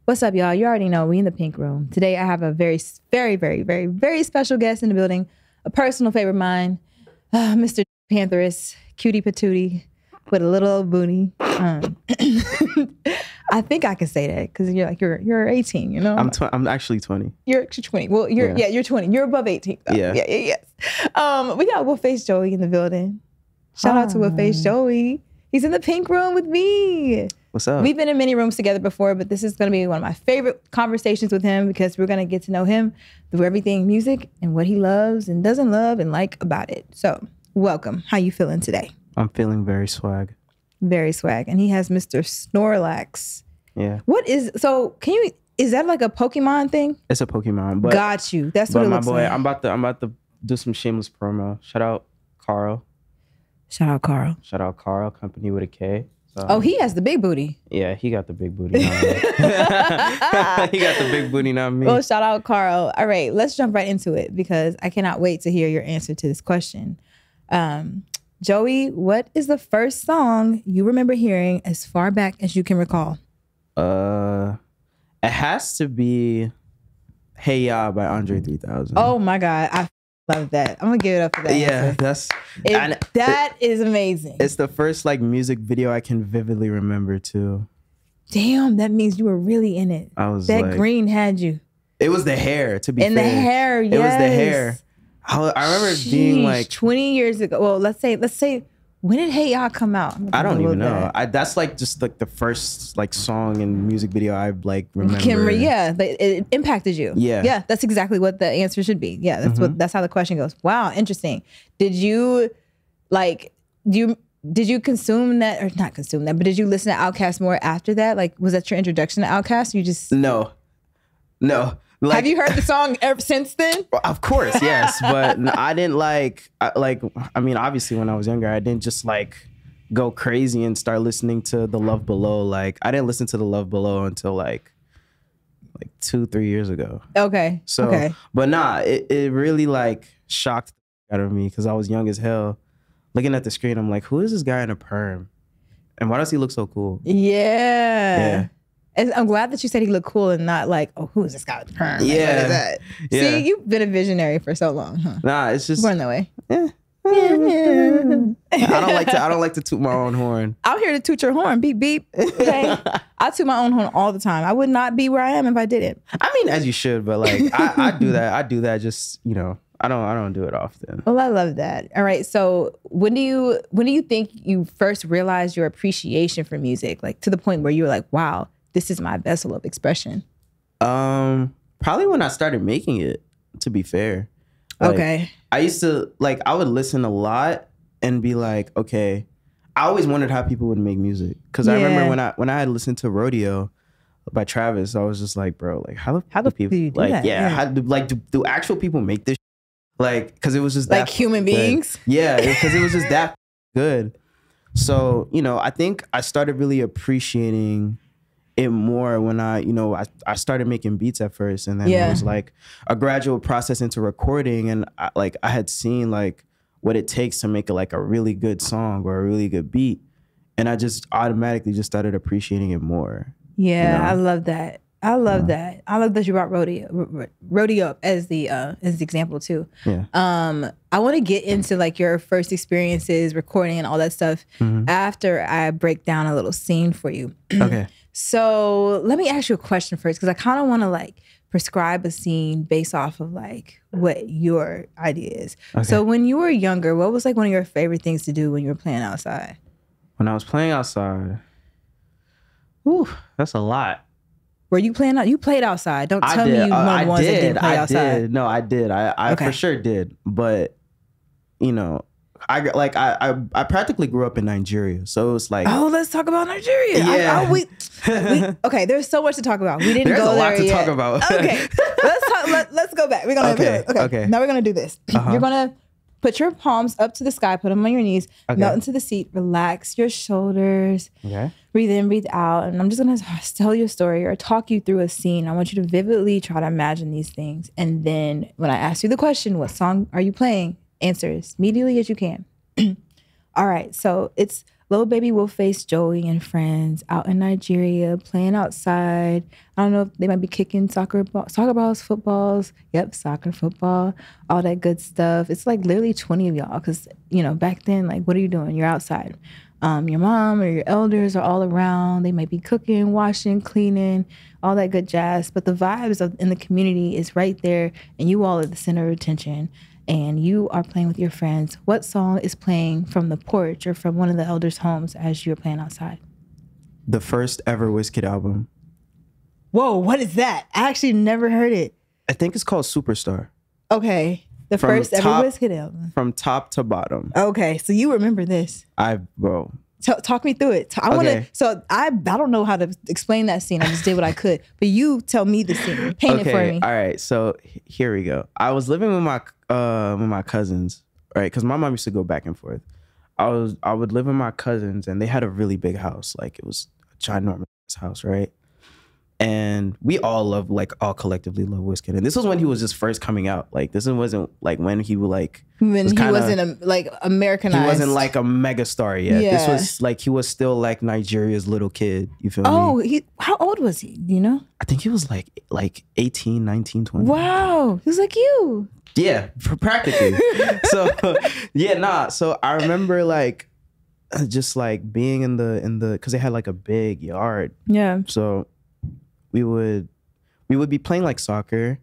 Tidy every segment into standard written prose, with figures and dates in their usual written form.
What's up, y'all? You already know we in the pink room. Today I have a very, very, very, very, very special guest in the building. A personal favorite of mine, Mr. Pantherist, cutie patootie, with a little old booty. I think I can say that because you're 18, you know? I'm actually 20. You're actually 20. Well, you're 20. You're above 18. Though. Yeah. Yes. We got Wolfacejoeyy in the building. Shout out to Wolfacejoeyy. He's in the pink room with me. What's up? We've been in many rooms together before, but this is going to be one of my favorite conversations with him because we're going to get to know him through everything music and what he loves and doesn't love and like about it. So, welcome. How you feeling today? I'm feeling very swag. Very swag. And he has Mr. Snorlax. Yeah. Is that like a Pokemon thing? It's a Pokemon, but got you. That's what it looks like. I'm about to do some shameless promo. Shout out Carl. Shout out Carl. Shout out Carl, company with a K. So, oh, he has the big booty. Yeah, he got the big booty. Not me. He got the big booty, not me. Well, shout out Carl. All right, let's jump right into it because I cannot wait to hear your answer to this question. Joey, what is the first song you remember hearing as far back as you can recall? It has to be Hey Ya by Andre 3000. Oh my God, I love that. I'm gonna give it up for that. Yeah, that is amazing. It's the first like music video I can vividly remember too. Damn, that means you were really in it. I was that like, green had you. It was the hair, to be fair. And the hair, yes. It was the hair. I remember being like 20 years ago. Well, let's say when did Hey Ya come out? I don't even know. That's like just like the first like song and music video I've like remember. Yeah, it impacted you. Yeah, that's exactly what the answer should be. Yeah, that's how the question goes. Wow, interesting. Did you consume that or not consume that? But did you listen to Outkast more after that? Like, was that your introduction to Outkast? You just no. Like, have you heard the song ever since then? Of course, yes. But I didn't I mean, obviously when I was younger, I didn't just like go crazy and start listening to The Love Below. Like I didn't listen to The Love Below until like 2-3 years ago. Okay. So, okay. But it really like shocked out of me because I was young as hell. Looking at the screen, I'm like, who is this guy in a perm? And why does he look so cool? Yeah. And I'm glad that you said he looked cool and not like, oh, who is this guy with the perm? Like, yeah. What is that? Yeah. See, you've been a visionary for so long, huh? Nah, it's just born that way. Yeah. I don't like to toot my own horn. I'm here to toot your horn. Beep beep. Okay. I toot my own horn all the time. I would not be where I am if I didn't. I mean, as you should, but like I do that. I do that just, you know, I don't do it often. Well, I love that. All right. So when do you think you first realized your appreciation for music? Like to the point where you were like, wow, this is my vessel of expression. Probably when I started making it, to be fair. Like, okay. I used to I would listen a lot and be like, okay, I always wondered how people would make music. Cause I remember when I had listened to Rodeo by Travis, I was just like, bro, like how do people do like, that? yeah, how do actual people make this? Like, cause it was just like that human beings. Yeah. Cause it was just that good. So, you know, I think I started really appreciating it more when I started making beats at first, and then it was like a gradual process into recording, and I had seen like what it takes to make a really good song or a really good beat, and I just automatically just started appreciating it more. Yeah, you know? I love that. I love that. I love that you brought rodeo up as the example too. Yeah. I want to get into like your first experiences recording and all that stuff after I break down a little scene for you. Okay. So let me ask you a question first, because I kind of want to like prescribe a scene based off of like what your idea is. Okay. So when you were younger, what was like one of your favorite things to do when you were playing outside? When I was playing outside, ooh, that's a lot. Were you playing out? You played outside. Don't tell me you were ones that didn't play outside. No, I did. I for sure did. But you know, I practically grew up in Nigeria, so it's like, oh, let's talk about Nigeria. Yeah. We okay. There's so much to talk about. We didn't go there yet. There's a lot to talk about. Okay, let's go back. We're gonna okay. Now we're gonna do this. You're gonna put your palms up to the sky, put them on your knees, melt into the seat, relax your shoulders. Okay. Breathe in, breathe out, and I'm just gonna tell you a story or talk you through a scene. I want you to vividly try to imagine these things, and then when I ask you the question, what song are you playing? Answer as immediately as you can. All right, so it's little baby Wolfacejoeyy and friends out in Nigeria playing outside. I don't know if they might be kicking soccer balls, footballs. Yep, soccer, football, all that good stuff. It's like literally 20 of y'all because, you know, back then, like, what are you doing? You're outside. Your mom or your elders are all around. They might be cooking, washing, cleaning, all that good jazz. But the vibes in the community is right there, and you all are the center of attention. And you are playing with your friends. What song is playing from the porch or from one of the elders' homes as you're playing outside? The first ever Wizkid album. Whoa, what is that? I actually never heard it. I think it's called Superstar. Okay. The first ever Wizkid album. From top to bottom. Okay, so you remember this. Bro. Talk me through it. I don't know how to explain that scene. I just did what I could. But you tell me the scene. Paint it for me. All right, so here we go. I was living with my cousins, right? Because my mom used to go back and forth. I would live with my cousins, and they had a really big house. Like, it was a ginormous house, right? And we all collectively love Wizkid. And this was when he was just first coming out. Like, this wasn't like when he was like... When he wasn't like Americanized. He wasn't like a mega star yet. Yeah. This was like, he was still like Nigeria's little kid. You feel me? Oh, how old was he? Do you know? I think he was like 18, 19, 20. Wow. He was like you. Yeah, practically. So I remember like just like being in the because they had like a big yard. Yeah. So we would be playing like soccer,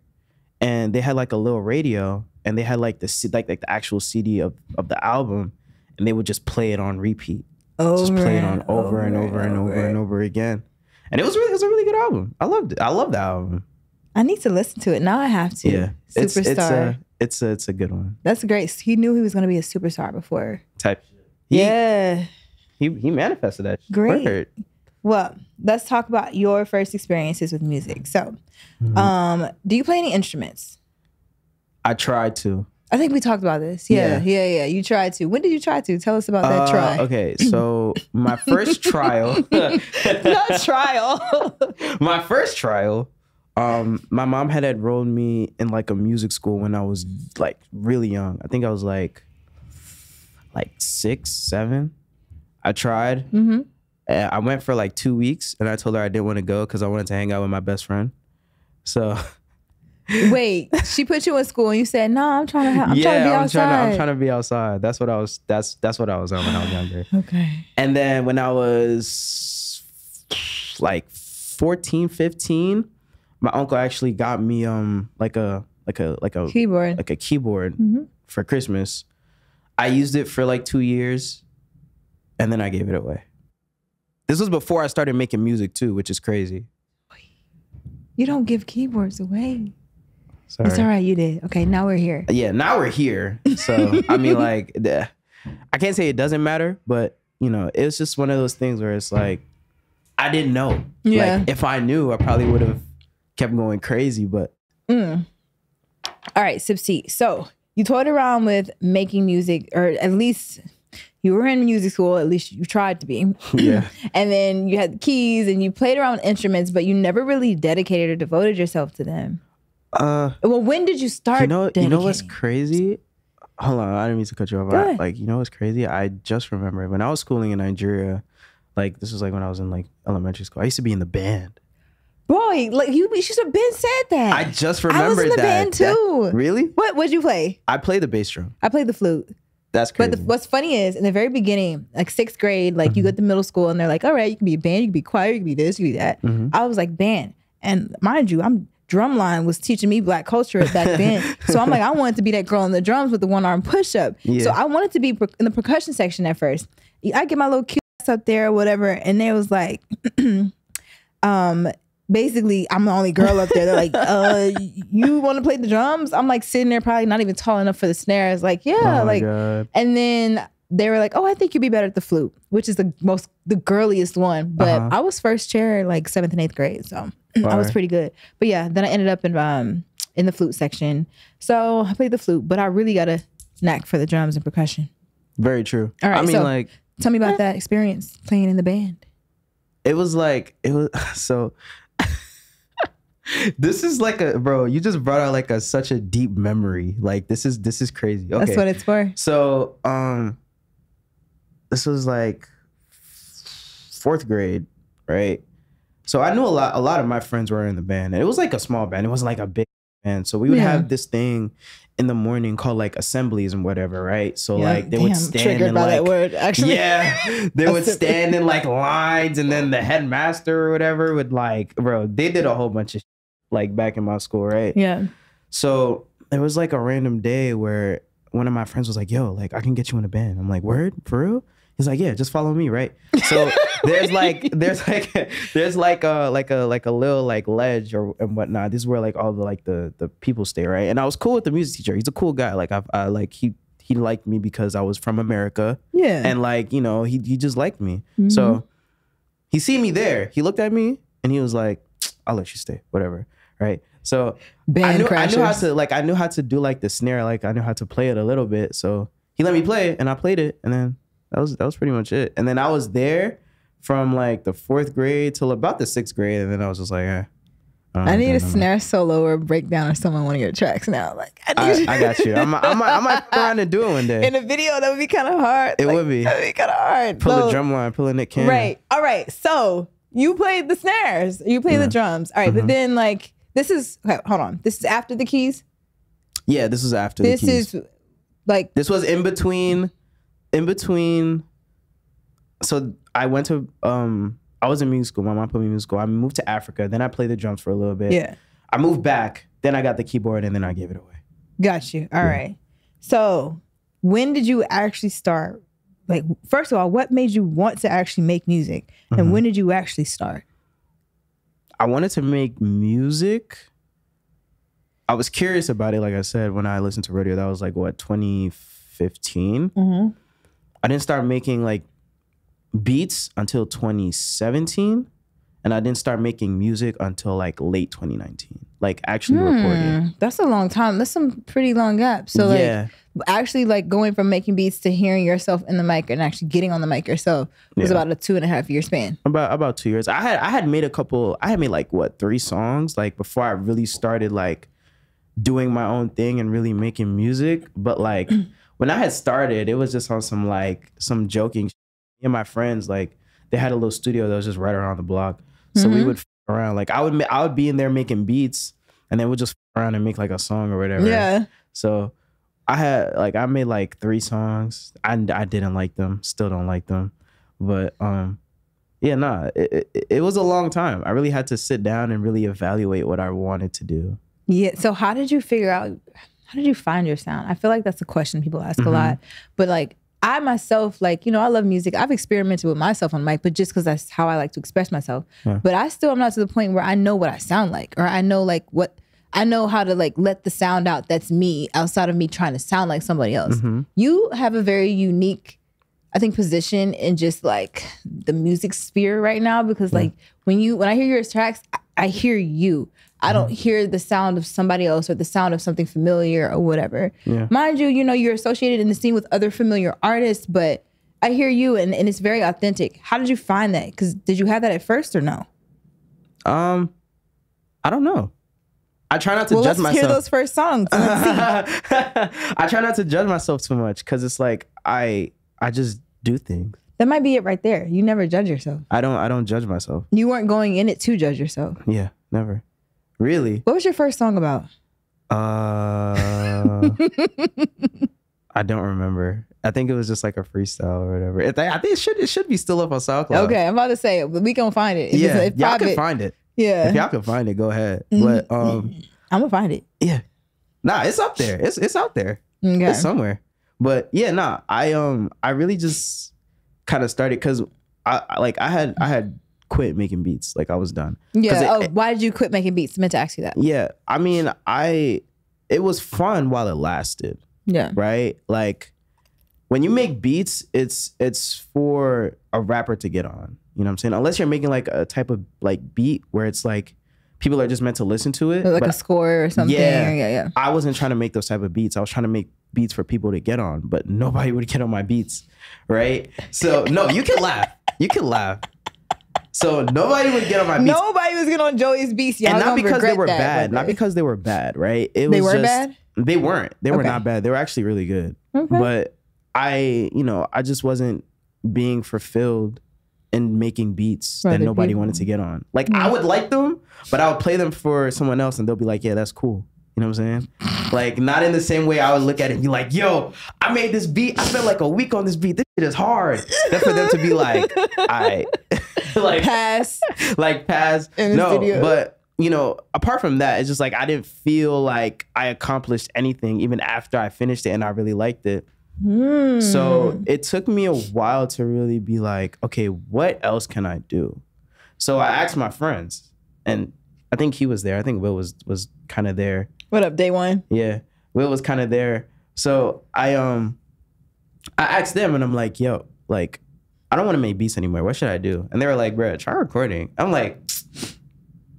and they had like a little radio, and they had like the actual CD of the album, and they would just play it on repeat. Just play it on over and over again. And it was a really good album. I loved it. I love the album. I need to listen to it. Now I have to. Yeah. Superstar. It's a good one. That's great. He knew he was going to be a superstar before. Type. He manifested that. Great. Word. Well, let's talk about your first experiences with music. So, do you play any instruments? I tried to. I think we talked about this. Yeah. You tried to. When did you try to? Tell us about that try. Okay, so my first trial. Not trial. My first trial. My mom had enrolled me in like a music school when I was like really young. I think I was like 6, 7. I tried. Mm-hmm. I went for like 2 weeks, and I told her I didn't want to go because I wanted to hang out with my best friend. So, wait, she put you in school, and you said, "No, I'm trying to be outside." I'm trying to be outside. That's what I was. That's what I was on when I was younger. Okay. And then when I was like 14, 15, my uncle actually got me like a keyboard, mm-hmm. for Christmas. I used it for like 2 years, and then I gave it away. This was before I started making music too, which is crazy. You don't give keyboards away. Sorry. It's all right, you did. Okay, now we're here. Yeah, now we're here. So, I mean, like, I can't say it doesn't matter, but, you know, it's just one of those things where it's like, I didn't know. Yeah. Like, if I knew, I probably would have kept going crazy, but. All right, Sipsy. So, you toyed around with making music, or at least... You were in music school, at least you tried to be. Yeah. And then you had the keys and you played around with instruments, but you never really dedicated or devoted yourself to them. Well, when did you start dedicating? You know what's crazy? Hold on, I didn't mean to cut you off. Like, you know what's crazy? I just remembered when I was schooling in Nigeria, like this was like when I was in like elementary school. I used to be in the band. Boy, like you should have been said that. I just remembered that. I was in the band too. Really? What'd you play? I played the bass drum. I played the flute. That's crazy. But what's funny is in the very beginning, like 6th grade, like you go to middle school and they're like, all right, you can be a band, you can be choir, you can be this, you can be that. Mm-hmm. I was like, band. And mind you, drumline was teaching me Black culture back then. So I'm like, I wanted to be that girl on the drums with the 1-arm push-up. Yeah. So I wanted to be in the percussion section at first. I get my little cute ass up there or whatever. And they was like, basically, I'm the only girl up there. They're like, you want to play the drums? I'm like sitting there probably not even tall enough for the snares. Like, yeah. God. And then they were like, oh, I think you'd be better at the flute, which is the girliest one. But I was first chair like 7th and 8th grade. So I was pretty good. But yeah, then I ended up in the flute section. So I played the flute, but I really got a knack for the drums and percussion. Very true. All right, tell me about that experience playing in the band. It was so... This is like bro, you just brought out like such a deep memory. Like this is crazy. Okay. That's what it's for. So this was like 4th grade, right? So I knew a lot of my friends were in the band, and it was like a small band. It wasn't like a big band. So we would have this thing in the morning called like assemblies and whatever, right? So like they would stand triggered in by like that word, actually. Yeah, they would stand in like lines, and then the headmaster or whatever would like, bro, they did a whole bunch of shit, like back in my school, right? Yeah. So it was like a random day where one of my friends was like, "Yo, like I can get you in a band." I'm like, "Word? For real?" He's like, "Yeah, just follow me," right? So there's like a little like ledge and whatnot. This is where like all the people stay, right? And I was cool with the music teacher. He's a cool guy. Like I like he liked me because I was from America. Yeah. And like, you know, he just liked me. Mm-hmm. So he see me there. He looked at me and he was like, "I'll let you stay, whatever." Right? So I knew how to do like the snare. Like I knew how to play it a little bit. So he let me play it and I played it, and then that was pretty much it. And then I was there from like the 4th grade till about the 6th grade, and then I was just like, I need a snare solo or breakdown or something on one of your tracks now. Like I got you. I might come around and do it one day. In a video, that would be kind of hard. It would be. That would be kind of hard. Pull a drum line, pull a Nick Cannon. Right. All right. So you played the snares. You played the drums. All right. But then like this is hold on. This is after the keys. Yeah, this was after the keys. This is like this was in between. So I went to I was in music school. My mom put me in music school. I moved to Africa. Then I played the drums for a little bit. Yeah. I moved back. Then I got the keyboard, and then I gave it away. Got you. All right. So when did you actually start? Like, first of all, what made you want to actually make music? And when did you actually start? I wanted to make music. I was curious about it, like I said, when I listened to radio. That was like, what, 2015? I didn't start making like beats until 2017, and I didn't start making music until like late 2019, like actually recording. That's a long time. That's some pretty long gap. So like actually like going from making beats to hearing yourself in the mic and actually getting on the mic yourself was about a 2.5 year span. About 2 years. I had made like what, 3 songs like before I really started like doing my own thing and really making music. But like when I had started, it was just on some joking. And my friends, like, they had a little studio that was just right around the block. So we would f around. Like I would be in there making beats, and then we'd just f around and make like a song or whatever. Yeah. So I made like 3 songs. I didn't like them, still don't like them. But it was a long time. I really had to sit down and really evaluate what I wanted to do. Yeah. So how did you find your sound? I feel like that's a question people ask a lot. But like I myself, like, you know, I love music. I've experimented with myself on mic, but just because that's how I like to express myself. Yeah. But I still am not to the point where I know what I sound like, or I know like I know how to like let the sound out that's me outside of me trying to sound like somebody else. You have a very unique, I think, position in just like the music sphere right now, because like when I hear your tracks, I hear you. I don't hear the sound of somebody else or the sound of something familiar or whatever. Yeah. Mind you, you know, you're associated in the scene with other familiar artists, but I hear you and it's very authentic. How did you find that? Because did you have that at first or no? I don't know. I try not to judge myself. Let's hear those first songs. Let's see. I try not to judge myself too much because it's like I just do things. That might be it right there. You never judge yourself. I don't judge myself. You weren't going in it to judge yourself. Yeah, never. Really? What was your first song about? I don't remember. I think it was just like a freestyle or whatever. I think it should be still up on SoundCloud. Okay, I'm about to say it, but we gonna find it. Y'all can find it. Yeah. If y'all can find it, go ahead. But I'm gonna find it. Yeah. Nah, it's up there. It's out there. Okay. It's somewhere. But yeah, nah. I really just kind of started because I had quit making beats. Like I was done. Yeah. Why did you quit making beats? I meant to ask you that. Yeah. I mean, it was fun while it lasted. Yeah. Right? Like when you make beats, it's for a rapper to get on. You know what I'm saying? Unless you're making like a type of like beat where it's like people are just meant to listen to it. Like a score or something. Yeah. I wasn't trying to make those type of beats. I was trying to make beats for people to get on, but nobody would get on my beats. Right? So no, you can laugh. You can laugh. So nobody would get on my beats. Nobody was getting on Joey's beats. Y'all and not because they were bad. Not because they were bad, right? They were bad? They weren't. They were not bad. They were actually really good. Okay. But I just wasn't being fulfilled in making beats that nobody wanted to get on. Like I would like them, but I would play them for someone else and they'll be like, yeah, that's cool. You know what I'm saying? Like not in the same way I would look at it and be like, yo, I made this beat. I spent like a week on this beat. This shit is hard. That's for them to be like, I like pass. Like pass. No, video. But you know, apart from that, it's just like I didn't feel like I accomplished anything even after I finished it and I really liked it. So it took me a while to really be like, okay, what else can I do? So I asked my friends, and I think he was there. I think Will was kind of there. What up, day one? Yeah, Will was kind of there. So I asked them, and I'm like, yo, like, I don't want to make beats anymore. What should I do? And they were like, bro, try recording. I'm like,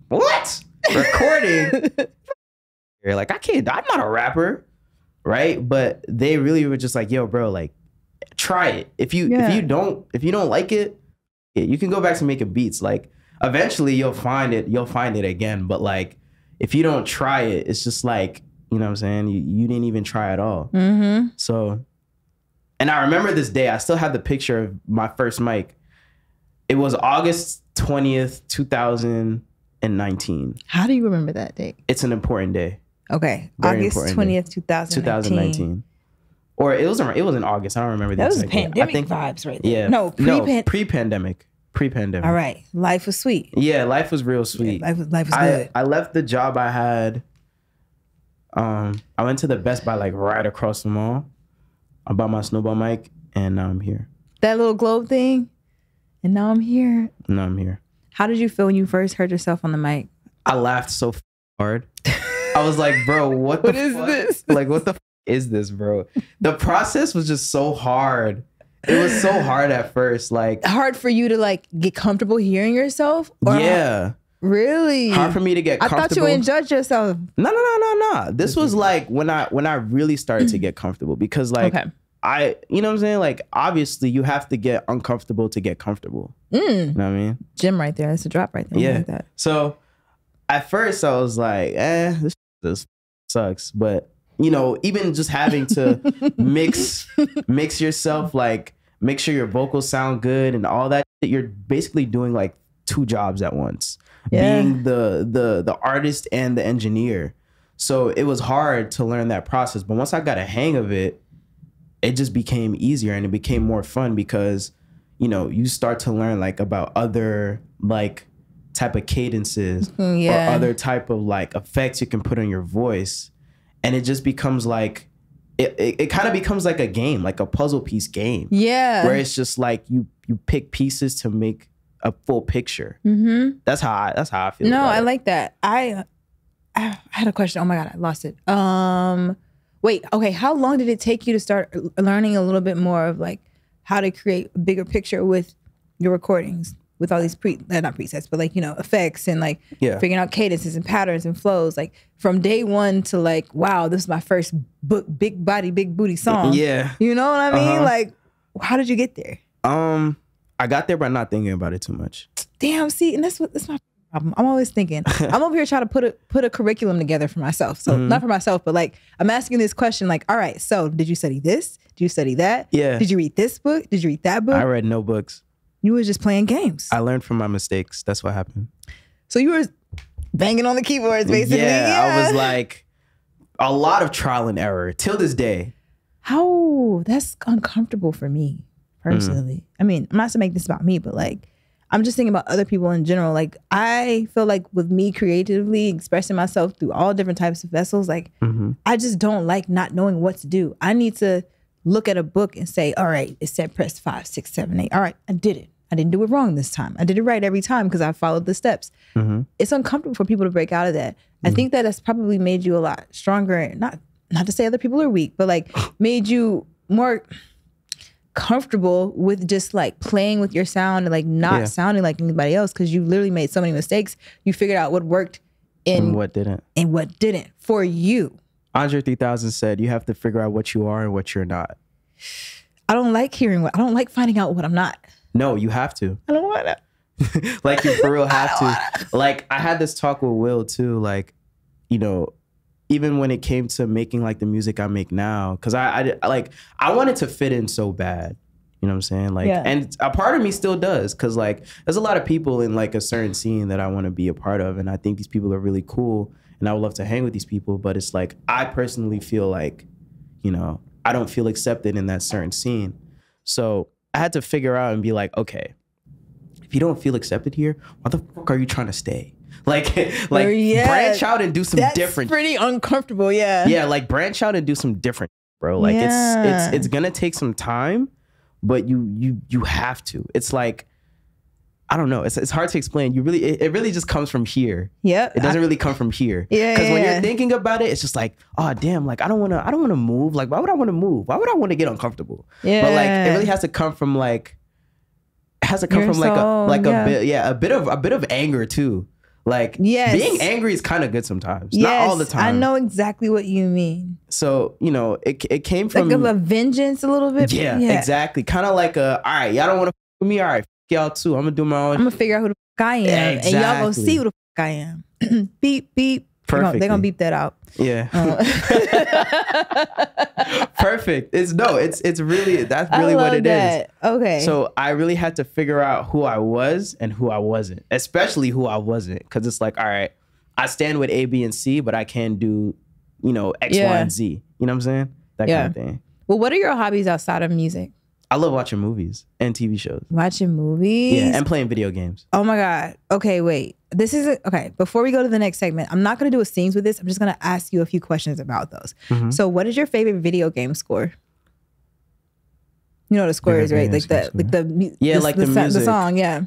what? Recording? You're like, I can't. I'm not a rapper. Right, but they really were just like, "Yo, bro, like, try it. If you don't like it, you can go back to making beats. Like, eventually you'll find it again. But like, if you don't try it, it's just like, you know what I'm saying? You didn't even try at all. So, and I remember this day. I still have the picture of my first mic. It was August 20th, 2019. How do you remember that date? It's an important day. Okay, August 20th, 2019. Or it was in August. I don't remember the exact date. That was pandemic vibes right there. Yeah. No, pre-pandemic. All right, life was sweet. Yeah, life was real sweet. Yeah, life was good. I left the job I had. I went to the Best Buy like right across the mall. I bought my snowball mic, and now I'm here. That little globe thing, and now I'm here. Now I'm here. How did you feel when you first heard yourself on the mic? I laughed so hard. I was like, bro, what is this? Like, what the is this, bro? The process was just so hard. It was so hard at first. Like, hard for you to like get comfortable hearing yourself? Yeah. Really? Hard for me to get comfortable. I thought you wouldn't judge yourself. No. This was like when I really started to get comfortable because like you know what I'm saying? Like, obviously you have to get uncomfortable to get comfortable. You know what I mean? Gym right there. That's a drop right there. Yeah. Like that. So at first I was like, this sucks. But, you know, even just having to mix yourself, like make sure your vocals sound good and all that, you're basically doing like two jobs at once. Yeah. Being the artist and the engineer. So it was hard to learn that process. But once I got a hang of it, it just became easier and it became more fun because, you know, you start to learn like about other like type of cadences or other type of like effects you can put on your voice. And it just becomes like, it kind of becomes like a game, like a puzzle piece game. Yeah. Where it's just like you pick pieces to make a full picture. That's how I feel. No, I like that. I had a question. Oh my God, I lost it. Wait, okay. How long did it take you to start learning a little bit more of like how to create a bigger picture with your recordings? With all these not presets, but like, you know, effects and like figuring out cadences and patterns and flows. Like from day one to like, wow, this is my first big body, big booty song. Yeah. You know what I mean? Like, how did you get there? I got there by not thinking about it too much. Damn, see, and that's my problem. I'm always thinking. I'm over here trying to put a curriculum together for myself. So not for myself, but like I'm asking this question like, all right, so did you study this? Did you study that? Yeah. Did you read this book? Did you read that book? I read no books. You were just playing games. I learned from my mistakes. That's what happened. So you were banging on the keyboards, basically. Yeah, I was like a lot of trial and error till this day. How? That's uncomfortable for me, personally. I mean, I'm not to make this about me, but like, I'm just thinking about other people in general. Like, I feel like with me creatively expressing myself through all different types of vessels, like, I just don't like not knowing what to do. I need to look at a book and say, all right, it said press 5, 6, 7, 8. All right, I did it. I didn't do it wrong this time. I did it right every time because I followed the steps. It's uncomfortable for people to break out of that. I think that has probably made you a lot stronger. Not to say other people are weak, but like made you more comfortable with just like playing with your sound and like not sounding like anybody else because you literally made so many mistakes. You figured out what worked and what didn't for you. Andre 3000 said, you have to figure out what you are and what you're not. I don't like finding out what I'm not. No, you have to. I don't want to. Like you for real have to. Like I had this talk with Will too. Like, you know, even when it came to making like the music I make now, because I wanted to fit in so bad. You know what I'm saying? Like, and a part of me still does, because like there's a lot of people in like a certain scene that I want to be a part of, and I think these people are really cool, and I would love to hang with these people. But it's like I personally feel like, you know, I don't feel accepted in that certain scene. So I had to figure out and be like, okay, if you don't feel accepted here, why the fuck are you trying to stay? Like branch out and do some different. That's pretty uncomfortable, yeah. Yeah, like branch out and do some different, bro. Like it's gonna take some time, but you have to. It's like, I don't know. It's hard to explain. It really just comes from here. Yeah. It doesn't really come from here. Yeah. Because when you're thinking about it, it's just like, oh damn, like I don't wanna move. Like, why would I wanna move? Why would I want to get uncomfortable? Yeah. But like it really has to come from like a bit of anger too. Like, being angry is kind of good sometimes. Not all the time. I know exactly what you mean. So, you know, it came from like a vengeance a little bit. Yeah, exactly. Kind of like all right, y'all don't want to f with me. All right, f y'all too. I'm gonna do my own. I'm gonna figure out who the f I am, and y'all gonna see who the f I am. Beep beep. Perfect. They're gonna beep that out. Yeah. Perfect. It's really, that's really what it is. Okay. So I really had to figure out who I was and who I wasn't, especially who I wasn't. Because it's like, all right, I stand with A, B, and C, but I can do, you know, X, Y, and Z. You know what I'm saying? That kind of thing. Well, what are your hobbies outside of music? I love watching movies and TV shows. Watching movies? Yeah, and playing video games. Oh my God. Okay, wait. Okay, before we go to the next segment, I'm not going to do a scenes with this. I'm just going to ask you a few questions about those. Mm-hmm. So what is your favorite video game score? You know what a score is, right? Like the music. The song, yeah.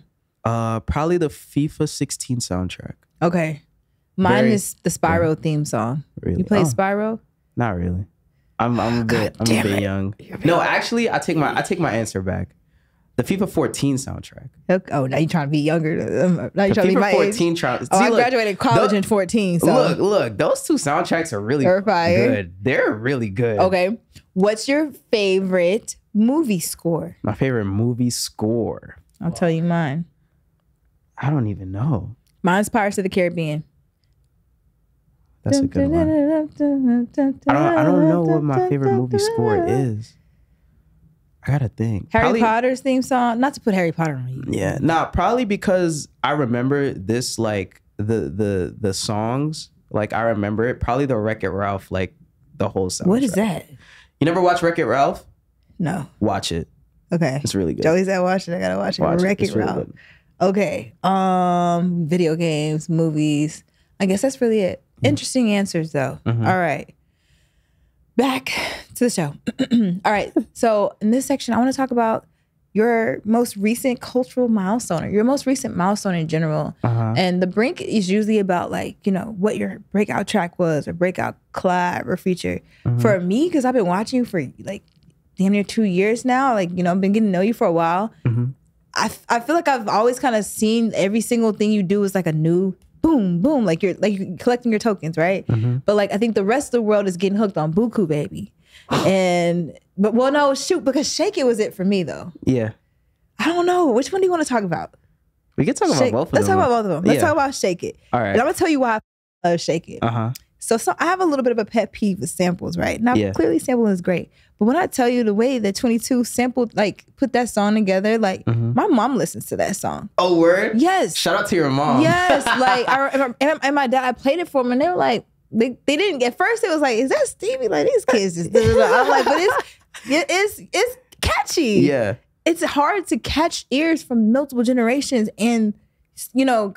Probably the FIFA 16 soundtrack. Okay. Mine is the Spyro theme song. Really? You play Spyro? Not really. I'm a bit young. No, actually, I take my answer back. The FIFA 14 soundtrack. Okay. Oh, now you're trying to be younger. Now you're trying to be my age. I graduated college in 14. So look, those two soundtracks are really good. They're really good. Okay. What's your favorite movie score? My favorite movie score. I'll tell you mine. I don't even know. Mine's Pirates of the Caribbean. That's a good one. I don't know what my favorite movie score is. I gotta think. Harry Potter's theme song. Not to put Harry Potter on you. Yeah, probably because I remember this, like the songs. Like I remember it. Probably the Wreck-It Ralph, like the whole soundtrack. What is that? You never watch Wreck-It Ralph? No. Watch it. Okay. It's really good. Joey said watch it. I gotta watch it. Wreck-It Ralph. Really okay. Video games, movies. I guess that's really it. Interesting answers though. Mm-hmm. All right. Back to the show. All right. So in this section, I want to talk about your most recent cultural milestone, or your most recent milestone in general. Uh-huh. And the Brink is usually about like, you know, what your breakout track was or breakout collab or feature. Mm-hmm. For me, because I've been watching you for like damn near 2 years now, like, you know, I've been getting to know you for a while. Mm-hmm. I feel like I've always kind of seen every single thing you do is like a new boom, boom, like you're collecting your tokens, right? Mm-hmm. But like I think the rest of the world is getting hooked on Buku Baby. Because Shake It was it for me though. Yeah. I don't know. Which one do you want to talk about? We can talk about both of them. Let's talk about both of them. Let's talk about Shake It. All right. And I'm gonna tell you why I love Shake It. Uh-huh. So I have a little bit of a pet peeve with samples, right? Now clearly sampling is great. But when I tell you the way that 22 sampled, like put that song together, like my mom listens to that song. Oh, word? Yes. Shout out to your mom. Yes. Like and my dad, I played it for them and they were like, they didn't, at first it was like, is that Stevie? Like these kids just, I'm like, but it's catchy. Yeah. It's hard to catch ears from multiple generations and, you know,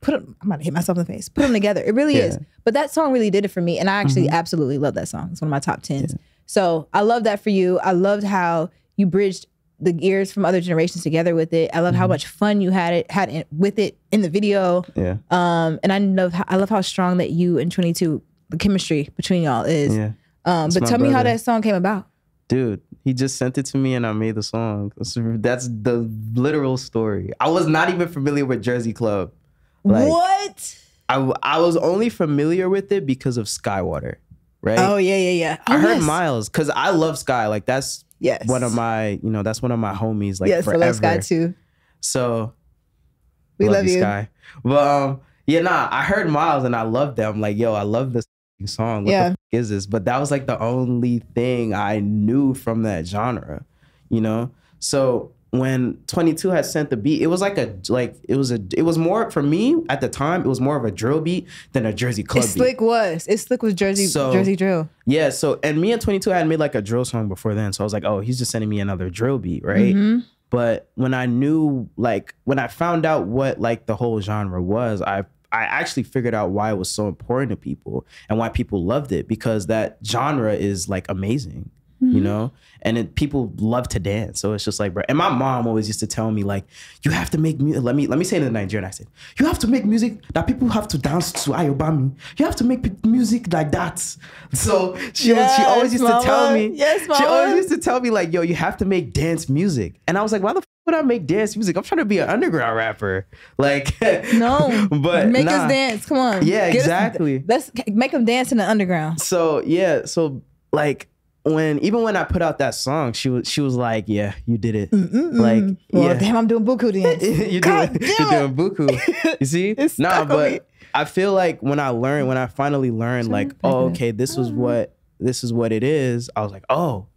I'm about to hit myself in the face. Put them together. It really is. But that song really did it for me. And I actually absolutely love that song. It's one of my top 10s. Yeah. So I love that for you. I loved how you bridged the ears from other generations together with it. I love how much fun you had with it in the video. Yeah. And I love how strong that you and 22, the chemistry between y'all is. Yeah. But tell me how that song came about. Dude, he just sent it to me and I made the song. That's the literal story. I was not even familiar with Jersey Club. Like, what? I was only familiar with it because of Skywater, right? Oh yeah. I heard Miles because I love Sky. Like that's one of my, that's one of my homies. Like forever. I love Sky too. So we love you, Sky. But I heard Miles and I loved them. Like, yo, I love this song. What the fuck is this? But that was like the only thing I knew from that genre, So when 22 had sent the beat, it was it was more, for me at the time, it was more of a drill beat than a Jersey club beat. It's slick was Jersey drill. Yeah, so, and me and 22 had made like a drill song before then. So I was like, oh, he's just sending me another drill beat, right? But when I knew, like, when I found out what like the whole genre was, I actually figured out why it was so important to people and why people loved it, because that genre is like amazing. You know, and people love to dance. So it's just like, bro. And my mom always used to tell me, like, you have to make music. Let me say it in the Nigerian accent. You have to make music that people have to dance to. Ayobami. You have to make music like that. So she always used to tell me. Yes, mama. She always used to tell me, like, yo, you have to make dance music. And I was like, why the f would I make dance music? I'm trying to be an underground rapper. Like, no, but make us dance. Come on. Yeah, exactly. Let's make them dance in the underground. So yeah, so like, even when I put out that song, she was like, "Yeah, you did it." Like, well, damn, I'm doing Buku dance. You're doing Buku. You see? But I feel like when I finally learned, like, oh, okay, this is what it is. I was like, oh,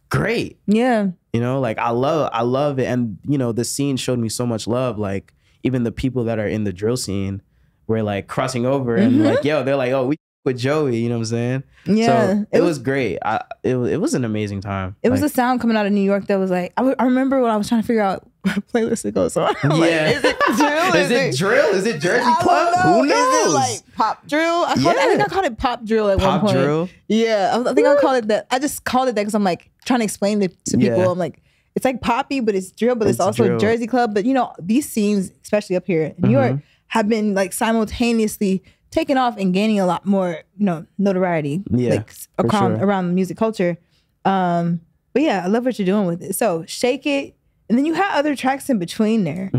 great. Yeah. You know, like I love it, and you know, the scene showed me so much love. Like even the people that are in the drill scene were like crossing over and like, yo, they're like, oh, we with Joey, you know what I'm saying? Yeah. So it was great. It was an amazing time. It was a sound coming out of New York that was like, I remember when I was trying to figure out what playlist to go on. Yeah. Like, is it drill? Is it drill? Is it Jersey Club? Who knows? Is it like pop drill? I think I called it pop drill at one point. Pop drill? Yeah. I think I called it that. I just called it that because I'm like trying to explain it to people. I'm like, it's like poppy, but it's drill, but it's also drill. Jersey Club. But you know, these scenes, especially up here in New York, have been like simultaneously taking off and gaining a lot more, you know, notoriety, like around the music culture. But yeah, I love what you're doing with it. So Shake It, and then you had other tracks in between there.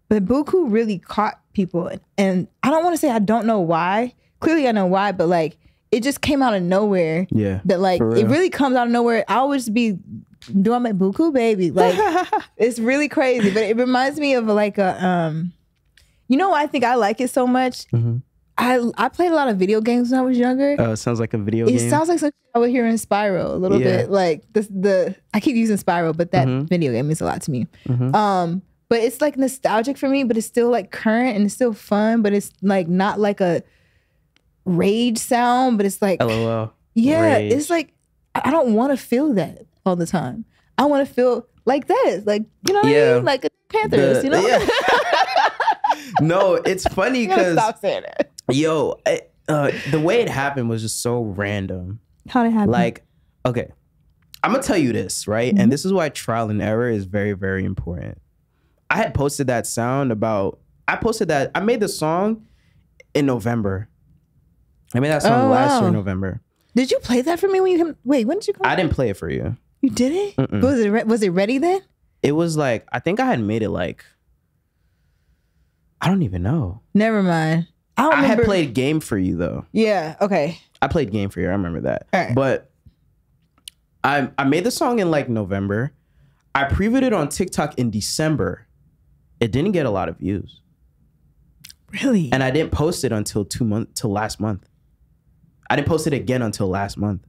But Buku really caught people, and I don't want to say I don't know why. Clearly, I know why, but like it just came out of nowhere. Yeah, that like it really comes out of nowhere. I always be doing my Buku Baby, like it's really crazy. But it reminds me of like a, you know, I think I like it so much. I played a lot of video games when I was younger. Oh, it sounds like a video game. It sounds like something I would hear in Spyro a little bit. Like I keep using Spyro, but that video game means a lot to me. But it's like nostalgic for me, but it's still like current and it's still fun, but it's like not like a rage sound, but it's like LOL. Yeah, rage. It's like I don't want to feel that all the time. I want to feel like this, like, you know what I mean? Like a Panthers, you know? Yeah. No, it's funny because stop saying it. Yo, the way it happened was just so random. How'd it happen? Like, okay, I'm gonna tell you this, right? And this is why trial and error is very, very important. I had posted that sound I made the song in November. I made that song last year in November. Did you play that for me when you came? Wait, when did you come? I didn't play it for you. You didn't? Was it ready then? It was like, I think I had made it like, I don't even know. Never mind. I had played Game for you though. Yeah, okay. I played Game for you. I remember that. All right. But I made the song in like November. I previewed it on TikTok in December. It didn't get a lot of views. Really? And I didn't post it until till last month. I didn't post it again until last month.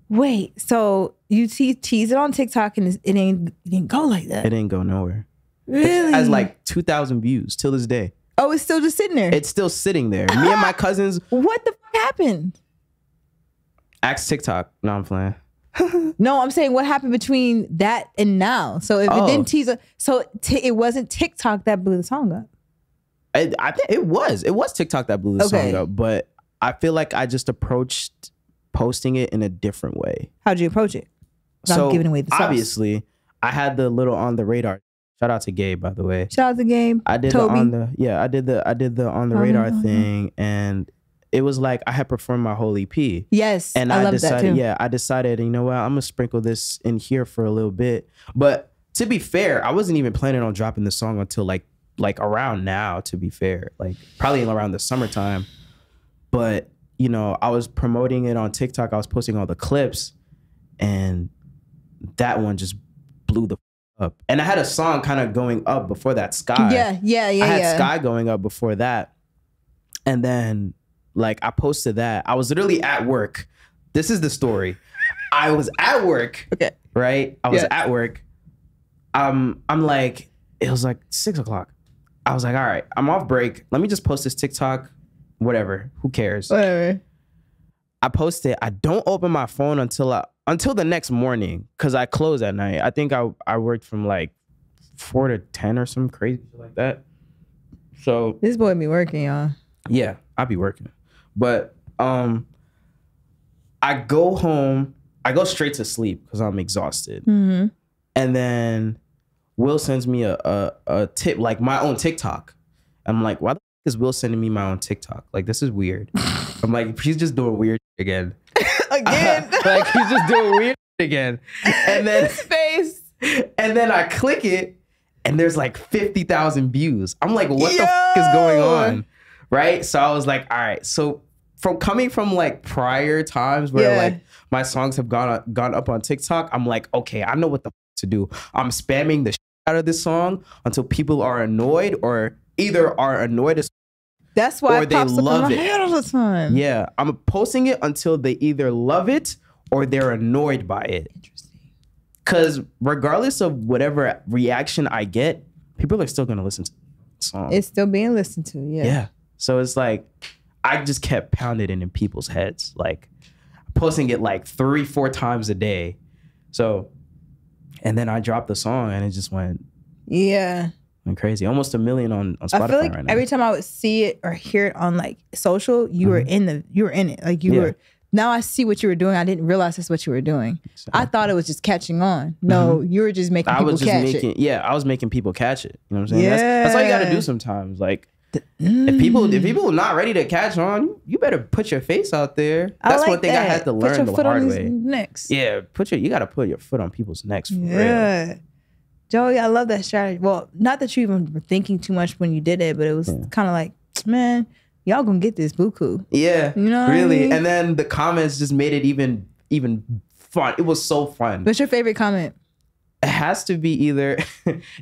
Wait, so you teased it on TikTok and it didn't go like that? It didn't go nowhere. Really? It has like 2,000 views till this day. Oh, it's still just sitting there? It's still sitting there. Me and my cousins. What the fuck happened? Ask TikTok. No, I'm playing. No, I'm saying what happened between that and now. So if it didn't tease, it wasn't TikTok that blew the song up. I think it was TikTok that blew the song up, but I feel like I just approached posting it in a different way. How'd you approach it? So giving away the sauce. Obviously, I had the little on the radar. Shout out to Gabe, by the way. Shout out to Gabe. I did Toby. I did the on the radar thing, and it was like I had performed my whole EP. Yes, and I love decided, that too. Yeah, I decided, you know what, I'm gonna sprinkle this in here for a little bit. But to be fair, I wasn't even planning on dropping the song until like around now. To be fair, like probably around the summertime. But you know, I was promoting it on TikTok. I was posting all the clips, and that one just blew the up. And I had a song kind of going up before that, Sky. Yeah. I had Sky going up before that. And then like I posted that. I was literally at work. This is the story. I was at work. Okay. Right? I was at work. I'm like, it was like 6 o'clock. I was like, all right, I'm off break. Let me just post this TikTok. Whatever. Who cares? Whatever. I post it. I don't open my phone until the next morning because I close at night. I think I worked from like 4 to 10 or some crazy shit like that. So this boy be working, y'all. Yeah, I be working. But I go home. I go straight to sleep because I'm exhausted. Mm-hmm. And then Will sends me a tip, like my own TikTok. I'm like, why the f is Will sending me my own TikTok? Like, this is weird. I'm like, he's just doing weird shit again. Like, he's just doing weird shit again. And then his face. And then I click it, and there's like 50,000 views. I'm like, what the f is going on? Right? So I was like, all right. So coming from like prior times where like my songs have gone up on TikTok, I'm like, okay, I know what the f to do. I'm spamming the shit out of this song until people are annoyed, or either are annoyed as that's why or it pops they love up in it my head all the time. Yeah, I'm posting it until they either love it or they're annoyed by it. Interesting. Because regardless of whatever reaction I get, people are still gonna listen to the song. It's still being listened to. Yeah. So it's like I just kept pounding it in people's heads, like posting it like 3-4 times a day. So, and then I dropped the song and it just went crazy. Almost 1 million on Spotify I feel like right now. every time I would see it or hear it on like social, you were in it. Like you were. Now I see what you were doing. I didn't realize that's what you were doing. Exactly. I thought it was just catching on. No, you were just making people catch it. Yeah, I was making people catch it. You know what I'm saying? That's all you got to do sometimes. Like if people are not ready to catch on, you better put your face out there. That's like one thing I had to learn the hard way. Necks. Yeah, you got to put your foot on people's necks for real. Joey, I love that strategy. Well, not that you even were thinking too much when you did it, but it was kind of like, man, y'all gonna get this buku. Yeah, you know, really. I mean? And then the comments just made it even fun. It was so fun. What's your favorite comment? It has to be either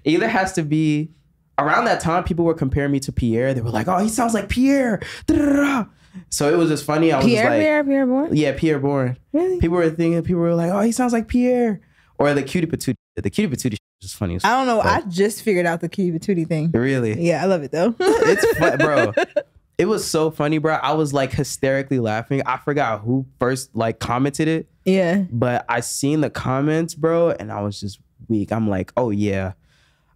has to be around that time. People were comparing me to Pierre. They were like, "Oh, he sounds like Pierre." Da-da-da-da. So it was just funny. I was Pierre, just like, Pierre Bourne. Yeah, Pierre Bourne. Really? People were like, "Oh, he sounds like Pierre," or the cutie patootie. The cutie patootie is funny. I don't know. I just figured out the cutie patootie thing. Really? Yeah, I love it though. It's fun, bro. It was so funny, bro. I was like hysterically laughing. I forgot who first like commented it. Yeah. But I seen the comments, bro, and I was just weak. I'm like, oh yeah,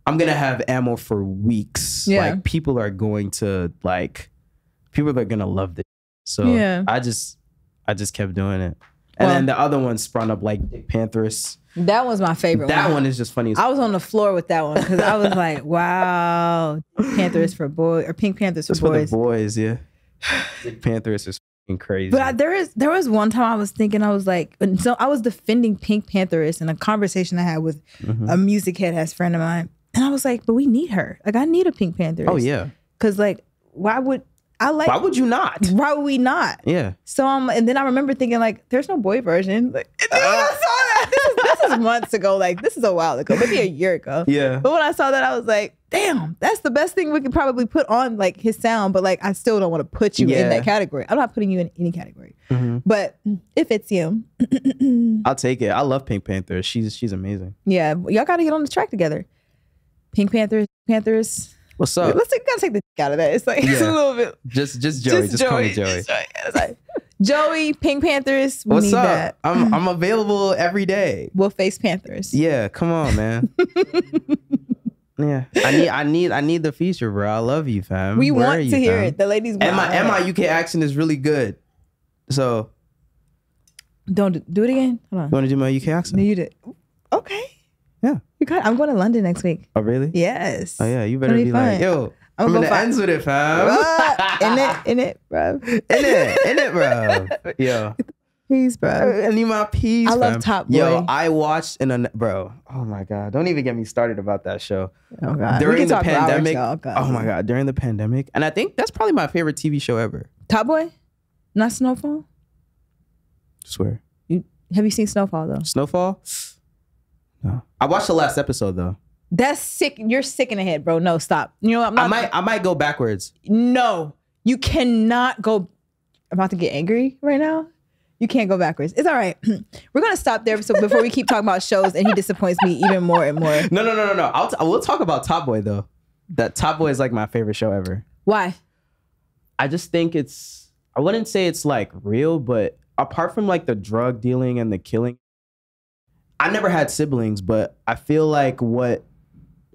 I'm gonna have ammo for weeks. Yeah. Like people are gonna love this. So I just kept doing it. And then the other one sprung up like Dick Pantherist. That was my favorite one. That one is just funny. I was on the floor with that one because I was like, wow, Pantherist for boys, or Pink Panthers for boys. For the boys, yeah. Dick Pantherist is fucking crazy. But there was one time I was thinking, I was like, so I was defending Pink Pantherist in a conversation I had with a music head ass friend of mine. And I was like, but we need her. Like, I need a Pink Pantherist. Oh, yeah. Because like, why would you not? Why would we not? Yeah. So and then I remember thinking like, there's no boy version. Like, and then when I saw that, this is months ago. Like, this is a while ago, maybe a year ago. Yeah. But when I saw that, I was like, damn, that's the best thing we could probably put on like his sound. But like, I still don't want to put you in that category. I'm not putting you in any category. But if it's you, I'll take it. I love Pink Panther. She's amazing. Yeah, y'all got to get on the track together. Pink Panthers. What's up? Gotta take the dick out of that. It's like it's a little bit. Just Joey. Just call me Joey. Joey, Pink Panthers. We What's need up? That. I'm available every day. Wolface Panthers. Yeah, come on, man. Yeah, I need the feature, bro. I love you, fam. We want to hear it. The ladies want. And my UK accent is really good. So don't do it again. Hold on. You want to do my UK accent? No, you did. Okay. Yeah. I'm going to London next week. Oh, really? Yes. Oh, yeah. You better be like, yo, I'm in the ends with it, fam. In it, bro. In it, bro. Yo. Peace, bro. I need my peace, I love Top Boy. Yo, I watched bro. Oh, my God. Don't even get me started about that show. Oh, God. During the pandemic. Oh, my God. During the pandemic. And I think that's probably my favorite TV show ever. Top Boy? Not Snowfall? Swear. Have you seen Snowfall, though? Snowfall? No. I watched the last episode though. That's sick. You're sick in the head, bro. No, stop. You know what? I might go backwards. No, you cannot go. I'm about to get angry right now. You can't go backwards. It's all right. We're gonna stop there. So before we keep talking about shows, and he disappoints me even more and more. No. We'll talk about Top Boy though. That Top Boy is like my favorite show ever. Why? I just think I wouldn't say it's like real, but apart from like the drug dealing and the killing, I never had siblings, but I feel like what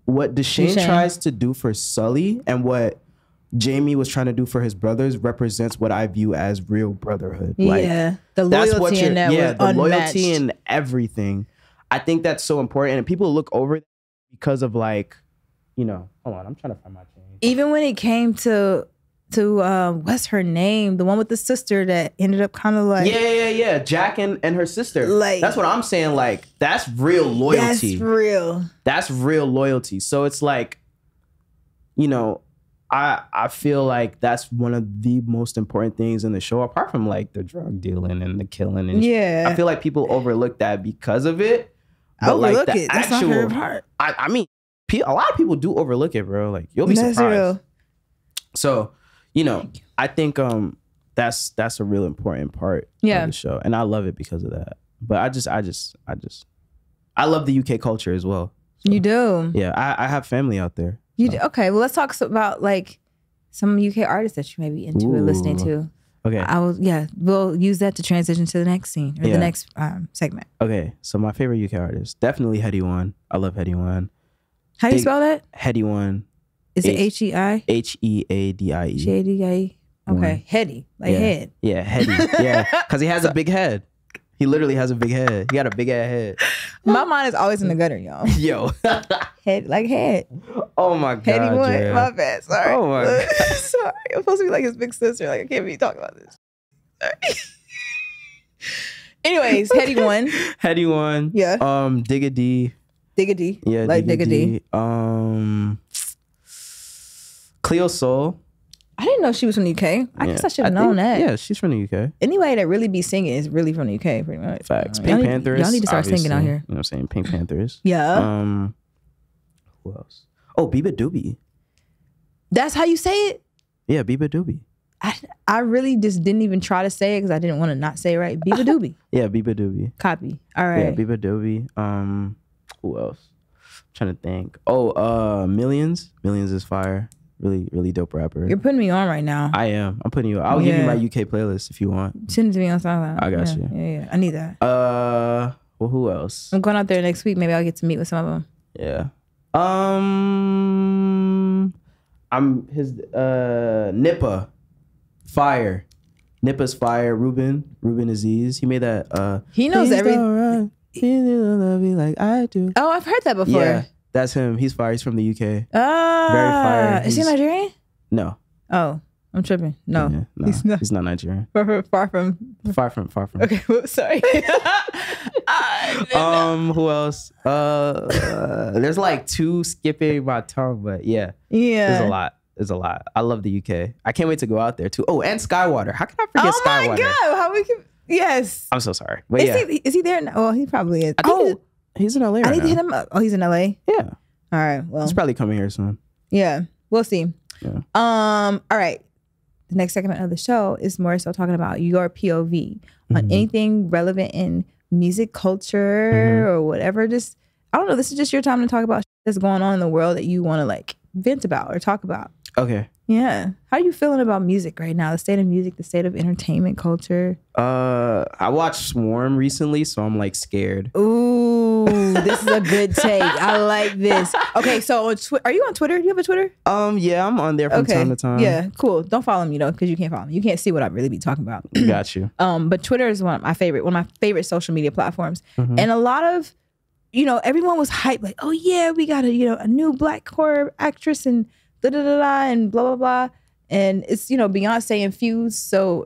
Deshane tries to do for Sully and what Jamie was trying to do for his brothers represents what I view as real brotherhood. Yeah, the loyalty in that was unmatched. Loyalty and everything. I think that's so important, and people look over it because of like, hold on, I'm trying to find my chain. Even when it came to what's her name, the one with the sister that ended up kind of like Jack and her sister. Like, that's what I'm saying. Like, that's real loyalty. That's real loyalty. So it's like, I feel like that's one of the most important things in the show, apart from like the drug dealing and the killing. And I feel like people overlook that because of it. But overlook like it. That's not her part. I mean, a lot of people do overlook it, bro. Like, you'll be surprised. Real. So, I think that's a real important part of the show, and I love it because of that. But I love the UK culture as well. So, you do? Yeah, I have family out there. You do? Okay, well, let's talk about like some UK artists that you may be into or listening to. Okay. We'll use that to transition to the next scene or the next segment. Okay, so my favorite UK artist, definitely Headie One. I love Headie One. How do you spell that? Headie One. Is it H-E-I? H-E-A-D-I-E. G-A-D-I-E. Okay, Headie, like head. Yeah, Headie. Yeah, because he has a big head. He literally has a big head. He got a big ass head. My mind is always in the gutter, y'all. Yo. head. Oh my God. Headie One. Drea. My bad. Sorry. Oh my God. Sorry. I'm supposed to be like his big sister. Like, I can't be talking about this. Sorry. Anyways, Headie One. Headie One. Yeah. Digga D. Digga D. Yeah, like Digga D. Cleo Soul. I didn't know she was from the UK. I guess I should have known that. Yeah, she's from the UK. Anybody that really be singing is really from the UK, pretty much. Facts. Pink Panthers. Y'all need to start singing out here. You know what I'm saying? Pink Panthers. Yeah. Who else? Oh, Biba Doobie. That's how you say it? Yeah, Biba Doobie. I really just didn't even try to say it because I didn't want to not say it right. Biba Doobie. Yeah, Biba Doobie. Copy. All right. Yeah, Biba Doobie. Who else? I'm trying to think. Oh, Millions. Millions is fire. Really, really dope rapper. You're putting me on right now. I am. I'm putting you on. I'll give you my UK playlist if you want. Send it to me on SoundCloud. I got you. Yeah. I need that. Well, who else? I'm going out there next week. Maybe I'll get to meet with some of them. Yeah. I'm his Nippa. Fire. Nippa's fire. Ruben Aziz. He made that. He knows everything. He love me like I do. Oh, I've heard that before. Yeah. That's him. He's fire. He's from the UK. Ah, very fire. Is he Nigerian? No. Oh, I'm tripping. No, yeah, he's not Nigerian. Far from. Okay, whoops, sorry. Who else? There's like two skipping my tongue, but yeah. There's a lot. I love the UK. I can't wait to go out there too. Oh, and Skywater. How can I forget Skywater? Oh my God! How we can? Yes. I'm so sorry. But is he there now? Well, he probably is. I think he's in LA. I need to hit him up. Oh, he's in LA. Yeah. All right. Well, he's probably coming here soon. Yeah, we'll see. Yeah. All right. The next segment of the show is more so talking about your POV on anything relevant in music culture or whatever. Just, I don't know. This is just your time to talk about shit that's going on in the world that you want to like vent about or talk about. Okay. Yeah. How are you feeling about music right now? The state of music, the state of entertainment culture? I watched Swarm recently, so I'm like scared. Ooh, this is a good take. I like this. Okay, so are you on Twitter? Do you have a Twitter? Yeah, I'm on there from time to time. Yeah, cool. Don't follow me though, because you can't follow me. You can't see what I really be talking about. Got you. But Twitter is one of my favorite social media platforms. And a lot of, everyone was hyped, like, oh yeah, we got a new black horror actress and and blah blah blah, and it's Beyonce infused, so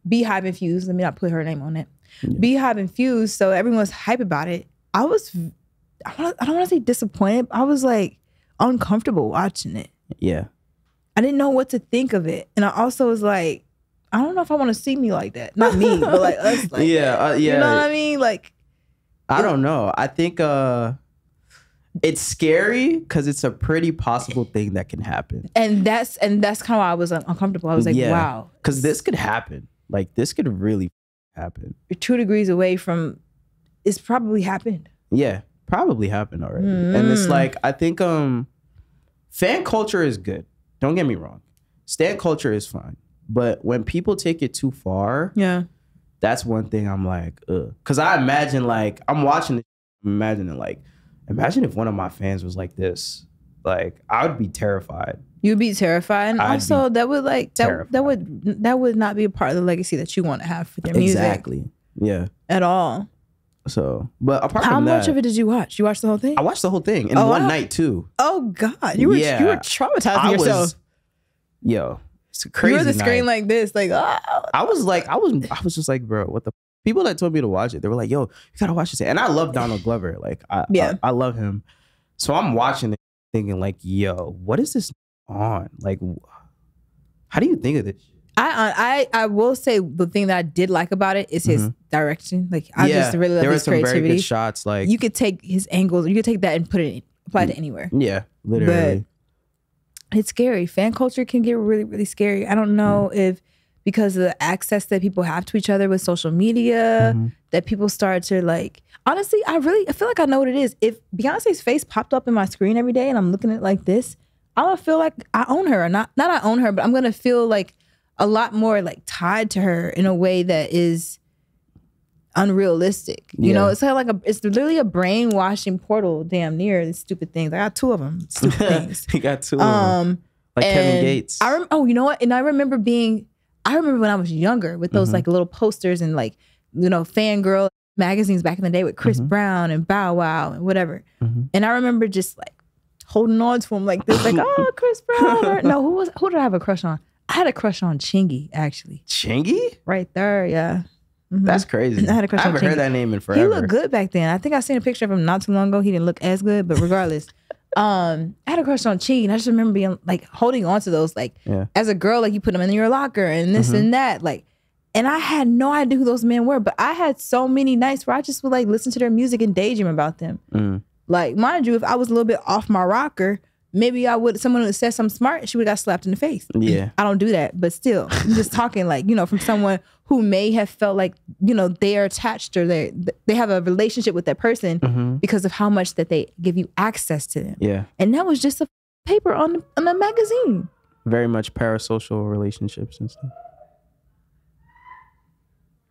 Beehive infused. Let me not put her name on it. Beehive infused, so everyone was hype about it. I don't want to say disappointed. I was like uncomfortable watching it. Yeah, I didn't know what to think of it, and I also was like, I don't know if I want to see me like that. Not me, but like us. Like yeah. You know what I mean? Like, I don't know. I think it's scary because it's a pretty possible thing that can happen. And that's kind of why I was uncomfortable. I was like, wow. Because this could happen. Like, this could really happened. You're 2 degrees away from it's probably happened. Yeah, probably happened already. And it's like, I think fan culture is good. Don't get me wrong. Stan culture is fine. But when people take it too far, that's one thing I'm like, ugh. Because I imagine, like, I'm watching this, I'm imagining, like, imagine if one of my fans was like this. Like, I would be terrified. You'd be terrified. And also, that would, like, that would not be a part of the legacy that you want to have for their music. Exactly. Yeah. At all. So, but apart from that. How much of it did you watch? You watched the whole thing? I watched the whole thing in one night, too. Oh, God. You were traumatizing yourself. Yo. It's a crazy you were the night. screen like this, like, oh. I was just like, bro, what the people that told me to watch it, they were like, yo, you gotta watch this. And I love Donald Glover. Like, I love him. So I'm watching it thinking like, yo, what is this on? Like, how do you think of this? I will say the thing that I did like about it is his direction. Like, I just really love his creativity. There were some very good shots. Like, you could take his angles, you could take that and apply it to anywhere. Yeah, literally. But it's scary. Fan culture can get really, really scary. I don't know if because of the access that people have to each other with social media, that people start to like, honestly, I feel like I know what it is. If Beyonce's face popped up in my screen every day and I'm looking at it like this, I'm gonna feel like I own her. Not I own her, but I'm gonna feel like a lot more like tied to her in a way that is unrealistic. You know, it's kind of like it's literally a brainwashing portal damn near these stupid things. I got 2 of them. Stupid things. You got 2 of them. Like Kevin Gates. You know what? And I remember when I was younger with those like little posters and like, you know, fangirl magazines back in the day with Chris Brown and Bow Wow and whatever. And I remember just like holding on to him like this, like, oh, Chris Brown. Who did I have a crush on? I had a crush on Chingy, actually. Chingy? Right there, yeah. That's crazy. I had a crush on haven't heard that name in forever. He looked good back then. I think I seen a picture of him not too long ago. He didn't look as good, but regardless. I had a crush on Chingy, and I just remember being like holding on to those, like as a girl, like you put them in your locker and this and that, like. And I had no idea who those men were, but I had so many nights where I just would like listen to their music and daydream about them. Like, mind you, if I was a little bit off my rocker, maybe someone would have said something smart, she would have got slapped in the face. Yeah. I don't do that, but still, I'm just talking like, you know, from someone who may have felt like, you know, they are attached or they have a relationship with that person because of how much that they give you access to them. Yeah. And that was just a paper on a magazine. Very much parasocial relationships and stuff.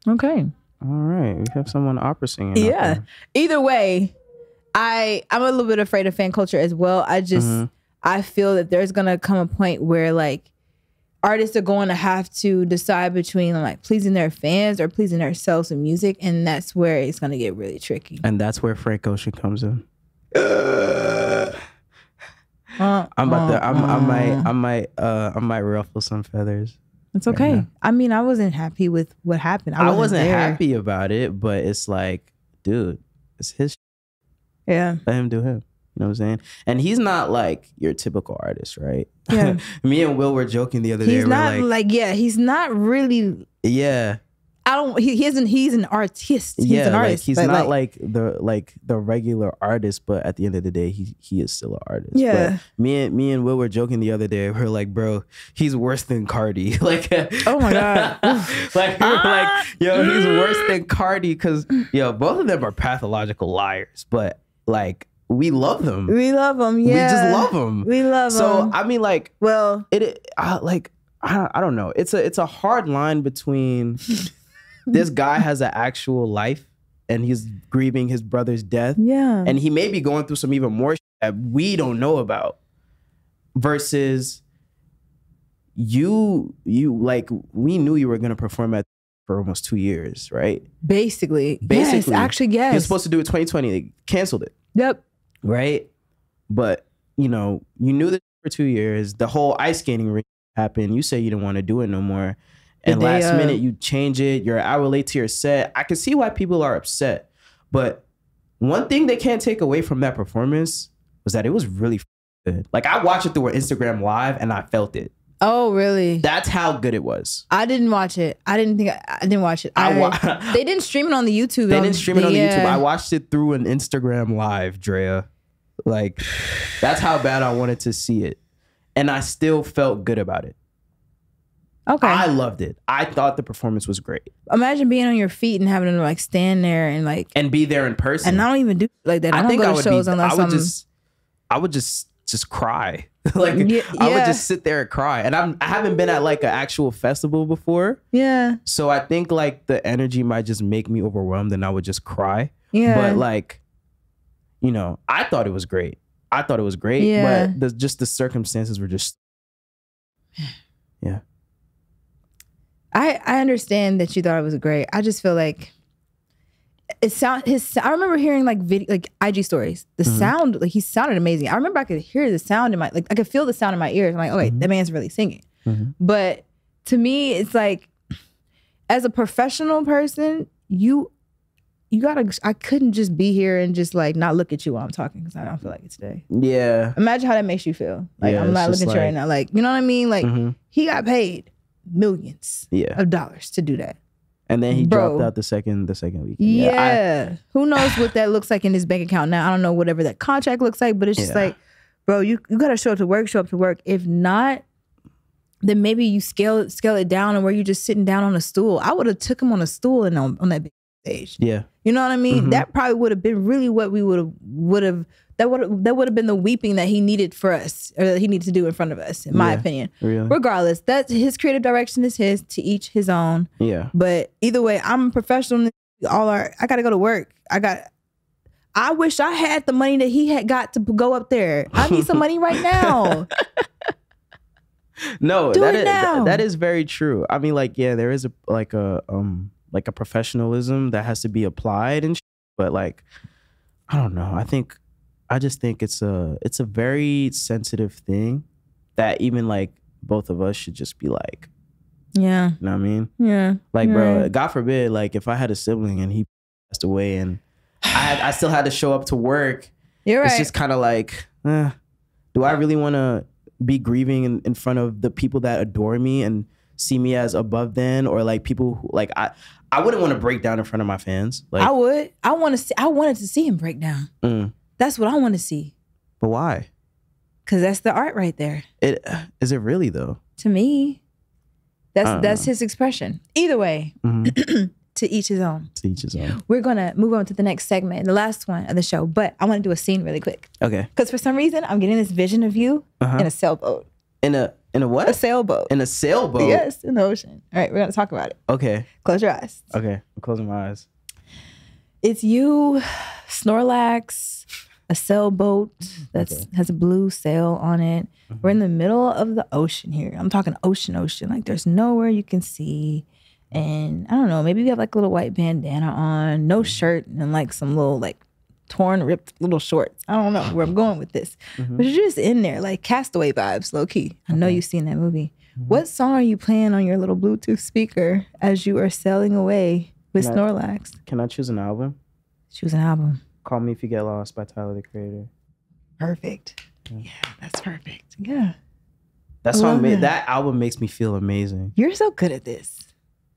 Okay. All right. We have someone opera singing. Yeah. Either way, I'm a little bit afraid of fan culture as well. I feel that there's going to come a point where like artists are going to have to decide between like pleasing their fans or pleasing themselves in music. And that's where it's going to get really tricky. And that's where Frank Ocean comes in. I might ruffle some feathers. It's okay. Yeah. I mean, I wasn't happy with what happened. I wasn't happy about it, but it's like, dude, it's his shit. Yeah. Let him do him. You know what I'm saying? And he's not like your typical artist, right? Yeah. Me and Will were joking the other day. He's not he's not really. Yeah. He's an artist. He's an artist. He's not like the regular artist, but at the end of the day, he is still an artist. Yeah. But me and Will were joking the other day. We're like, bro, he's worse than Cardi. Like, oh my God. like yo, he's worse than Cardi because yo, both of them are pathological liars. But like, we love them. We love them. Yeah. We just love them. We love them. So I mean, like, well, I don't know. It's a hard line between. This guy has an actual life and he's grieving his brother's death. Yeah. And he may be going through some even more shit that we don't know about. Versus you like, we knew you were going to perform for almost 2 years, right? Basically. Yes, actually, yes. He was supposed to do it 2020. They canceled it. Yep. Right? But, you know, you knew this for 2 years. The whole ice skating ring happened. You say you didn't want to do it no more. And last minute you change it. You're an hour late to your set. I can see why people are upset. But one thing they can't take away from that performance was that it was really good. Like, I watched it through an Instagram live and I felt it. Oh, really? That's how good it was. I didn't watch it. I didn't watch it. They didn't stream it on the YouTube. They didn't stream it on the YouTube. I watched it through an Instagram live, Drea. Like, that's how bad I wanted to see it. And I still felt good about it. Okay. I loved it. I thought the performance was great. Imagine being on your feet and having to like stand there and like be there in person. And I don't even do like that. I don't go to shows unless I would just cry. Like I would just sit there and cry. And I haven't been at like an actual festival before. Yeah. So I think like the energy might just make me overwhelmed and I would just cry. Yeah. But like, you know, I thought it was great. Yeah. But just the circumstances were just, yeah. I understand that you thought it was great. I just feel like I remember hearing like IG stories. The sound, like he sounded amazing. I remember I could hear the sound in my, like I could feel the sound in my ears. I'm like, oh wait, that man's really singing. But to me, it's like, as a professional person, you gotta, I couldn't just be here and just like not look at you while I'm talking because I don't feel like it today. Yeah. Imagine how that makes you feel. Like I'm not looking at you right now. Like, you know what I mean? Like he got paid millions of dollars to do that. And then he dropped out the second weekend. Yeah. Who knows what that looks like in his bank account now? I don't know whatever that contract looks like, but it's just like, bro, you gotta show up to work. If not, then maybe you scale it down and where you just sitting down on a stool. I would have took him on a stool and on that big stage. Yeah. You know what I mean? That probably would have been really what we would have that would have been the weeping that he needed for us, or that he needed to do in front of us, in my opinion. Really? Regardless, that's his creative direction is his, to each his own. Yeah. But either way, I'm a professional. I gotta go to work. I wish I had the money that he had got to go up there. I need some money right now. No, that is very true. I mean, like, yeah, there is a professionalism that has to be applied and but like, I don't know. I just think it's a very sensitive thing that even like both of us should just be like, yeah, you know what I mean? Yeah. Like, bro, God forbid, like if I had a sibling and he passed away and I still had to show up to work. You're right. It's just kind of like, do I really want to be grieving in front of the people that adore me and see me as above them, or like people who like I wouldn't want to break down in front of my fans. Like I would. I wanted to see him break down. That's what I want to see. But why? Because that's the art right there. Is it really though? To me, that's his expression. Either way, to each his own. To each his own. We're gonna move on to the next segment, the last one of the show. But I want to do a scene really quick. Okay. Because for some reason, I'm getting this vision of you in a sailboat. In a what? A sailboat. In a sailboat? Yes, in the ocean. All right, we're gonna talk about it. Okay. Close your eyes. Okay, I'm closing my eyes. It's you, Snorlax, a sailboat that has a blue sail on it. We're in the middle of the ocean here. I'm talking ocean. Like there's nowhere you can see. And I don't know, maybe we have like a little white bandana on, no shirt, and like some little like torn, ripped little shorts. I don't know where I'm going with this. But you're just in there, like Castaway vibes, low key. I know you've seen that movie. What song are you playing on your little Bluetooth speaker as you are sailing away with Snorlax? Can I choose an album? Choose an album. Call Me If You Get Lost by Tyler, the Creator. Perfect. Yeah, that's perfect. Yeah. That album makes me feel amazing. You're so good at this.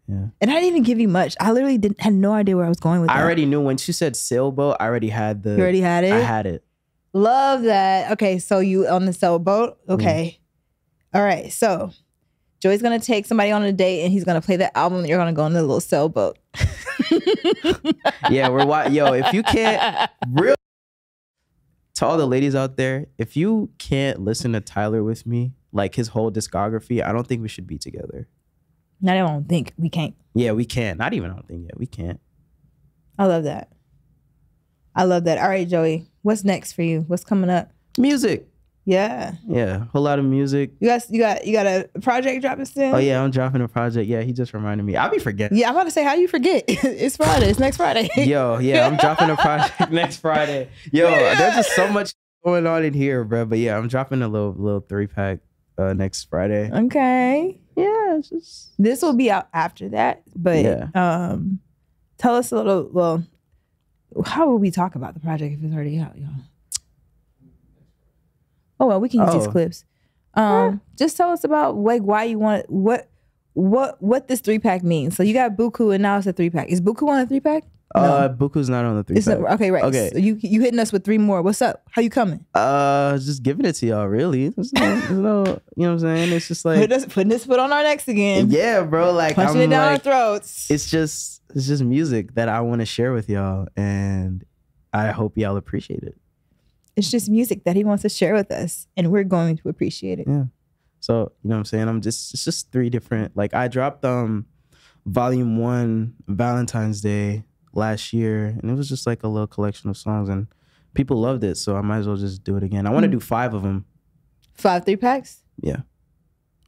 Yeah. And I didn't even give you much. I literally had no idea where I was going with that. I already knew when she said sailboat, I already had You already had it? I had it. Love that. Okay, so you on the sailboat? Okay. All right, so Joey's going to take somebody on a date and he's going to play the album and you're going to go on the little sailboat. Yeah, if you can't, to all the ladies out there, if you can't listen to Tyler with me, like his whole discography, I don't think we should be together. Not even I don't think. We can't. Yeah, we can. Not even I don't think. Yeah, we can't. I love that. All right, Joey. What's next for you? What's coming up? Music. Yeah. Yeah. A whole lot of music. You got a project dropping soon? Oh yeah, I'm dropping a project. Yeah, he just reminded me. I'll be forgetting. Yeah, I'm about to say, how you forget? It's Friday. It's next Friday. Yo, yeah, I'm dropping a project next Friday. Yo, there's just so much going on in here, bro. But yeah, I'm dropping a little 3-pack next Friday. Okay. Yeah, it's just... This will be out after that, but tell us a little. Well, how will we talk about the project if it's already out, y'all? Oh well, we can use these clips. Just tell us about like why you want what this 3-pack means. So you got Buku and now it's a 3-pack. Is Buku on a 3-pack? Buku's not on the 3-pack. Okay, right. Okay. So you hitting us with 3 more. What's up? How you coming? Just giving it to y'all, really. There's no, you know what I'm saying? It's just like putting this foot on our necks again. Yeah, bro. Like punching it down our throats. It's just music that I want to share with y'all, and I hope y'all appreciate it. It's just music that he wants to share with us, and we're going to appreciate it. Yeah. So, you know what I'm saying? It's just 3 different, like I dropped volume 1 Valentine's Day last year, and it was just like a little collection of songs, and people loved it, so I might as well just do it again. I want to do 5 of them. 5 3-packs? Yeah.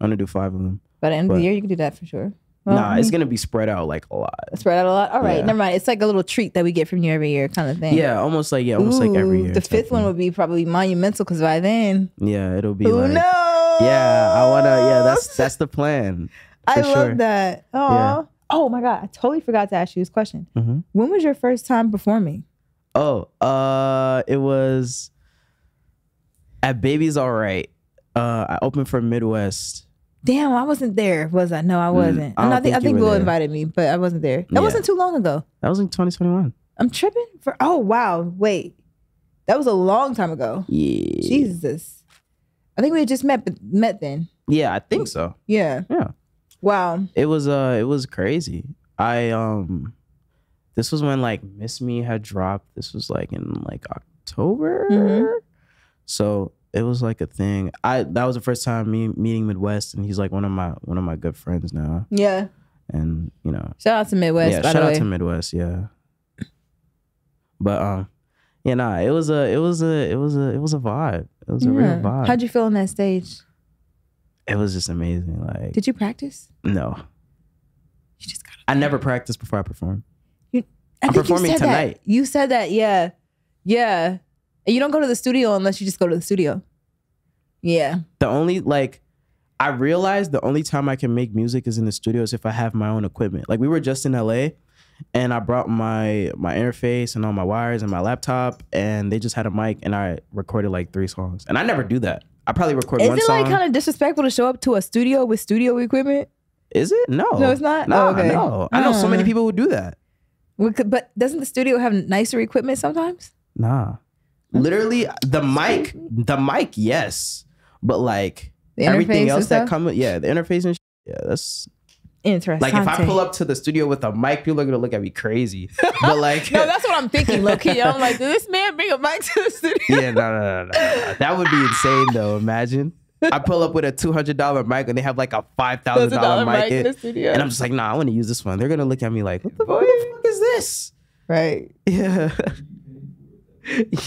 I want to do 5 of them. By the end of the year, you can do that for sure. Well, it's going to be spread out like a lot. Spread out a lot? All right, never mind. It's like a little treat that we get from you every year kind of thing. Yeah, almost like every year. The 5th one would be probably monumental because by then. Yeah, it'll be no! Yeah, I want to, that's the plan. I love that. Oh. Yeah. Oh my God, I totally forgot to ask you this question. Mm-hmm. When was your first time performing? Oh, it was at Baby's All Right. I opened for Midwest. Damn, I wasn't there, was I? No, I wasn't. I think Will invited me, but I wasn't there. That wasn't too long ago. That was in 2021. I'm tripping? Oh, wow. Wait. That was a long time ago. Yeah. Jesus. I think we had just met then. Yeah, I think so. Yeah. Yeah. Wow. It was crazy. This was when like Miss Me had dropped. This was like in like October. Mm-hmm. So it was like a thing. That was the first time me meeting Midwest, and he's like one of my good friends now. Yeah. And you know, shout out to Midwest. Yeah, shout out to Midwest. Yeah. But it was a vibe. It was a real vibe. How'd you feel on that stage? It was just amazing. Like, did you practice? No. You just got. I never practiced before I perform. I'm performing tonight. You said that, yeah. Yeah. And you don't go to the studio unless you just go to the studio. Yeah. I realized the only time I can make music is in the studio is if I have my own equipment. Like we were just in LA and I brought my interface and all my wires and my laptop, and they just had a mic, and I recorded like 3 songs. And I never do that. I probably record one song. Is it like kind of disrespectful to show up to a studio with studio equipment? Is it? No. No, it's not? No, okay. No. I know so many people who do that. But doesn't the studio have nicer equipment sometimes? Nah. Literally, the mic, yes. But like everything else that comes with, the interface and that's interesting. Like if I pull up to the studio with a mic, people are gonna look at me crazy. But like, no, that's what I'm thinking, low key. I'm like, did this man bring a mic to the studio? Yeah, no. That would be insane though. Imagine I pull up with a $200 mic and they have like a $5,000 mic in the studio, and I'm just like, nah, I want to use this one. They're gonna look at me like, what the fuck is this? Right. Yeah.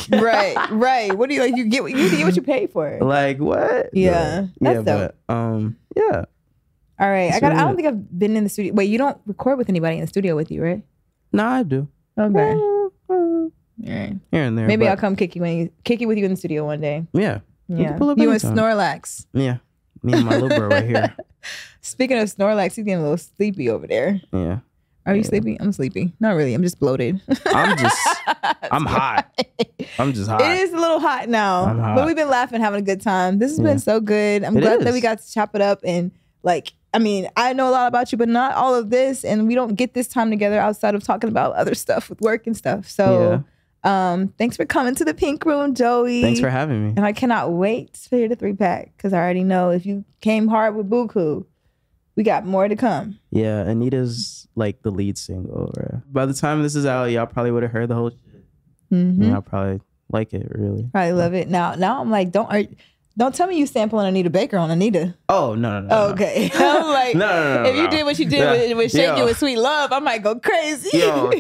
Right. What do you like? You get what you pay for. Like what? Yeah. That's dope. But yeah. All right. I don't think I've been in the studio. Wait, you don't record with anybody in the studio with you, right? No, I do. Okay. All right. Here and there. Maybe I'll come kick it with you in the studio one day. Yeah. Yeah. You and Snorlax. Yeah. Me and my little bro right here. Speaking of Snorlax, he's getting a little sleepy over there. Yeah. Are you sleepy? I'm sleepy. Not really. I'm just bloated. I'm hot. I'm just hot. It is a little hot now. But we've been laughing, having a good time. This has been so good. I'm glad that we got to chop it up. And like, I mean, I know a lot about you, but not all of this. And we don't get this time together outside of talking about other stuff with work and stuff. So thanks for coming to the Pink Room, Joey. Thanks for having me. And I cannot wait to hear the 3-pack because I already know if you came hard with Buku, we got more to come. Yeah, Anita's like the lead single. Right? By the time this is out, y'all probably would have heard the whole shit. Mm-hmm. Y'all probably like it, really. Probably love it. Now I'm like, don't tell me you sampling Anita Baker on Anita. Oh, no. Okay. I'm like, no, if you did what you did with Shake It with Sweet Love, I might go crazy. Yo,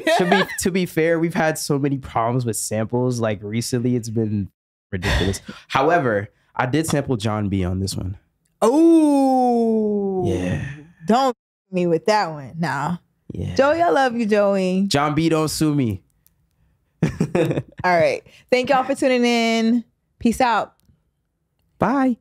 to be fair, we've had so many problems with samples. Like recently, it's been ridiculous. However, I did sample John B on this one. Oh. Yeah. Don't me with that one now. Yeah. Joey, I love you, Joey. John B, don't sue me. All right. Thank y'all for tuning in. Peace out. Bye.